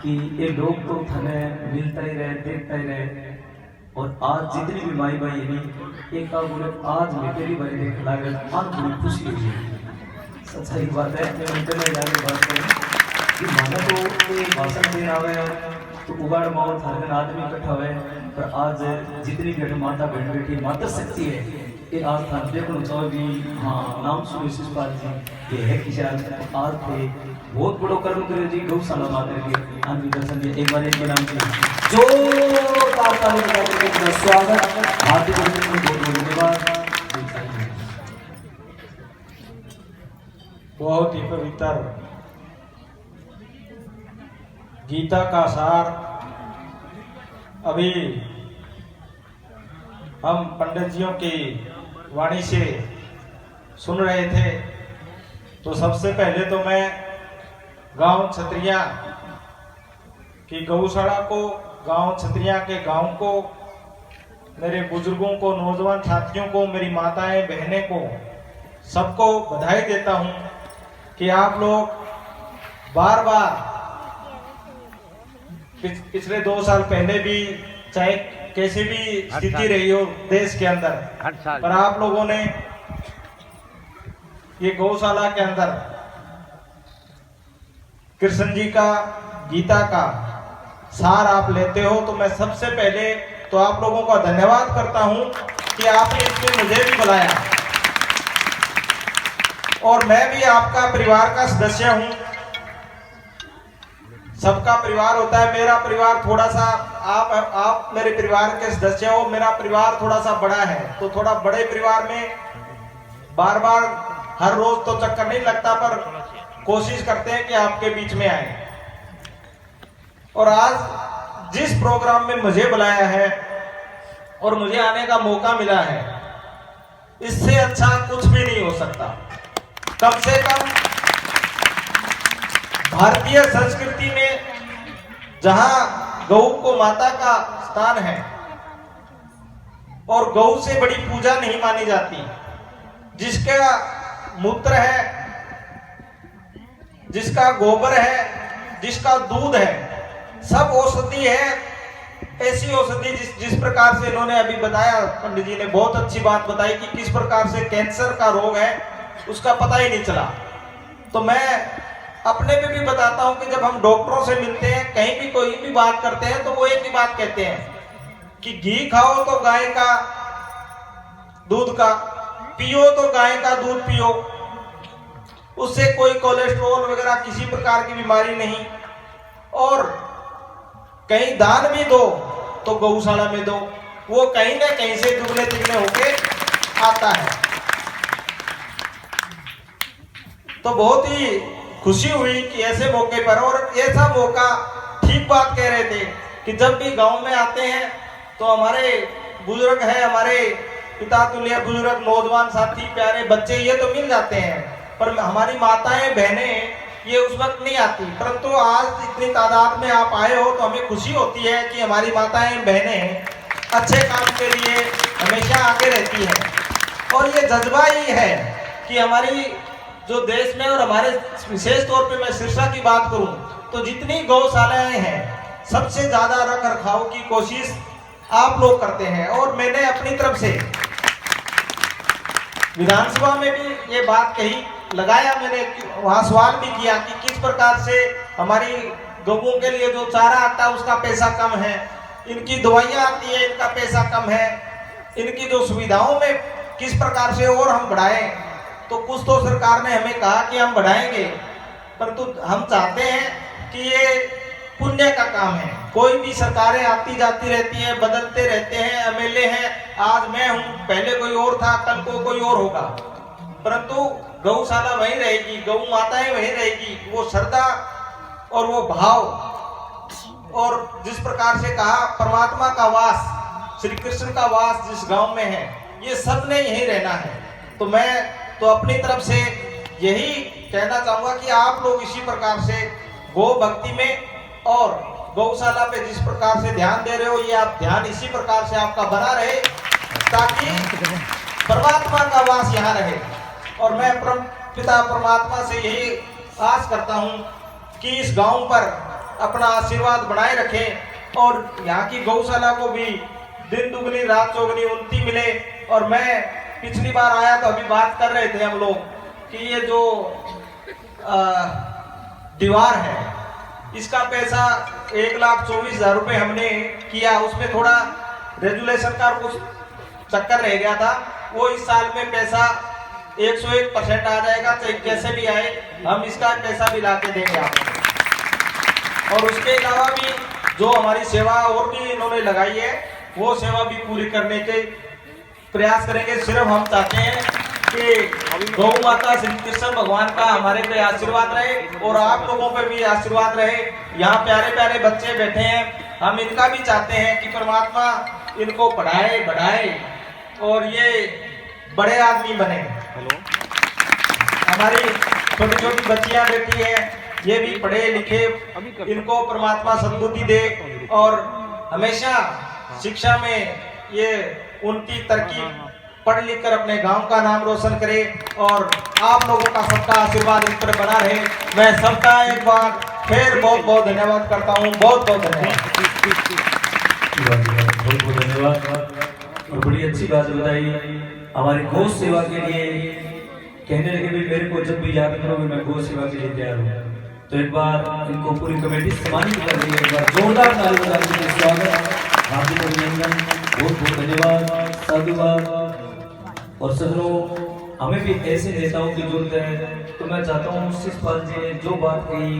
कि ये लोग तो थाने मिलता ही रहे, देखता ही रहे। और आज जितनी भी माई भाई है एक बोले आज मैं पहली बार देख लगा मन बड़ी खुशी हुई है। सच्चाई बात है। मैं उनके में जाके बात करूँ कि माना तो ये भाषण दे रहा है तो उगाड़ माहौल थाने आदमी इकट्ठा हुए, पर आज जितनी भी माता बहन बैठी माता शक्ति है ये आज था देखो चाहे भी। हाँ नाम सुनो शिषपाल जी ये है किसान आज थे बहुत बड़ो कर्म करे जी गौशाला माता के आनंद दर्शन दिए। एक बार इनके नाम से जोरदार ताली बजाकर स्वागत हार्दिक अभिनंदन बहुत धन्यवाद। बहुत ही पवित्र गीता का सार अभी हम पंडित जियों की वाणी से सुन रहे थे। तो सबसे पहले तो मैं गांव छतरिया की गौशाला को, गांव छतरिया के गांव को, मेरे बुजुर्गों को, नौजवान साथियों को, मेरी माताएं बहनें को, सबको बधाई देता हूं कि आप लोग बार बार पिछले 2 साल पहले भी चाहे कैसी भी स्थिति रही हो देश के अंदर, पर आप लोगों ने ये गौशाला के अंदर कृष्ण जी का, गीता का सार आप लेते हो। तो मैं सबसे पहले तो आप लोगों का धन्यवाद करता हूं कि आपने इसमें मुझे भी बुलाया और मैं भी आपका परिवार का सदस्य हूं। सबका परिवार होता है, मेरा परिवार थोड़ा सा, आप मेरे परिवार के सदस्य हो, मेरा परिवार थोड़ा सा बड़ा है। तो थोड़ा बड़े परिवार में बार बार हर रोज तो चक्कर नहीं लगता, पर कोशिश करते हैं कि आपके बीच में आए। और आज जिस प्रोग्राम में मुझे बुलाया है और मुझे आने का मौका मिला है, इससे अच्छा कुछ भी नहीं हो सकता। कम से कम भारतीय संस्कृति में जहां गौ को माता का स्थान है और गौ से बड़ी पूजा नहीं मानी जाती, जिसका मूत्र है, जिसका गोबर है, जिसका दूध है, सब औषधि है। ऐसी औषधि जिस प्रकार से इन्होंने अभी बताया, पंडित जी ने बहुत अच्छी बात बताई कि किस प्रकार से कैंसर का रोग है उसका पता ही नहीं चला। तो मैं अपने पे भी बताता हूं कि जब हम डॉक्टरों से मिलते हैं, कहीं भी कोई भी बात करते हैं, तो वो एक ही बात कहते हैं कि घी खाओ तो गाय का दूध का, पियो तो गाय का दूध पियो, उससे कोई कोलेस्ट्रॉल वगैरह किसी प्रकार की बीमारी नहीं। और कहीं दान भी दो तो गौशाला में दो, वो कहीं ना कहीं से दुगने तिगने होके आता है। तो बहुत ही खुशी हुई कि ऐसे मौके पर, और ऐसा मौका, ठीक बात कह रहे थे कि जब भी गांव में आते हैं तो हमारे बुजुर्ग है, हमारे पिता तुल्य बुजुर्ग, नौजवान साथी, प्यारे बच्चे, ये तो मिल जाते हैं, पर हमारी माताएं बहनें ये उस वक्त नहीं आती। परंतु आज इतनी तादाद में आप आए हो तो हमें खुशी होती है कि हमारी माताएं बहनें अच्छे काम के लिए हमेशा आगे रहती हैं। और ये जज्बा ही है कि हमारी जो देश में, और हमारे विशेष तौर पे मैं सिरसा की बात करूं तो जितनी गौशालाएं हैं, सबसे ज्यादा रख रखाव की कोशिश आप लोग करते हैं। और मैंने अपनी तरफ से विधानसभा में भी ये बात कही, लगाया, मैंने वहां सवाल भी किया कि किस प्रकार से हमारी गौओं के लिए जो चारा आता है उसका पैसा कम है, इनकी दवाइयां आती है इनका पैसा कम है, इनकी जो सुविधाओं में किस प्रकार से और हम बढ़ाएं। तो कुछ तो सरकार ने हमें कहा कि हम बढ़ाएंगे, परंतु हम चाहते हैं कि ये पुण्य का काम है। कोई भी सरकारें आती जाती रहती हैं, बदलते रहते हैं, एमएलए हैं, आज मैं हूं, पहले कोई और था, कल को कोई और होगा, परंतु गौशाला वहीं रहेगी, गौ माताएं वहीं रहेगी। वो श्रद्धा और वो भाव, और जिस प्रकार से कहा परमात्मा का वास, श्री कृष्ण का वास जिस गांव में है, ये सब ने यहीं रहना है। तो मैं तो अपनी तरफ से यही कहना चाहूंगा कि आप लोग इसी प्रकार से गौ भक्ति में और गौशाला पे जिस प्रकार से ध्यान दे रहे हो, ये आप ध्यान इसी प्रकार से आपका बना रहे ताकि परमात्मा का वास यहाँ रहे। और मैं पिता परमात्मा से यही आस करता हूँ कि इस गांव पर अपना आशीर्वाद बनाए रखें और यहाँ की गौशाला को भी दिन दुगनी रात चौगनी उन्नति मिले। और मैं पिछली बार आया तो अभी बात कर रहे थे हम लोग कि ये जो दीवार है इसका पैसा 1,24,000 रुपये हमने किया, उसमें थोड़ा रेजुलेशन का कुछ चक्कर रह गया था। वो इस साल में पैसा 101% आ जाएगा, चाहे कैसे भी आए, हम इसका पैसा भी ला के देंगे आपको। और उसके अलावा भी जो हमारी सेवा और भी इन्होंने लगाई है वो सेवा भी पूरी करने के प्रयास करेंगे। सिर्फ हम चाहते हैं कि गौ माता श्री कृष्ण भगवान का हमारे पे आशीर्वाद रहे और आप लोगों पे भी आशीर्वाद रहे। यहाँ प्यारे प्यारे बच्चे बैठे हैं, हम इनका भी चाहते हैं कि परमात्मा इनको पढ़ाए बढ़ाए और ये बड़े आदमी बने। हमारी छोटी छोटी बच्चियां बैठी हैं, ये भी पढ़े लिखे, इनको परमात्मा सद्बुद्धि दे और हमेशा शिक्षा में ये उनकी तरक्की पढ़ लिख कर अपने गांव का नाम रोशन करे और आप लोगों का सबका आशीर्वाद इस पर बना रहे। मैं सबका एक बार फिर बहुत बहुत धन्यवाद करता हूँ। बहुत बहुत धन्यवाद। बहुत बहुत धन्यवाद और बड़ी अच्छी बात बताई। हमारी गौ सेवा के लिए कहने लगे भी मेरे को जब भी याद करोगे मैं गौ सेवा के लिए तैयार हूँ। तो एक बार इनको पूरी कमेटी सम्मानित कर रही है, एक बार जोरदार ताली बजा के स्वागत, हार्दिक अभिनंदन, बहुत बहुत धन्यवाद, साधुवाद। और सदनों हमें भी ऐसे नेताओं की जरूरत है। तो मैं चाहता हूँ शिषपाल जी ने जो बात कही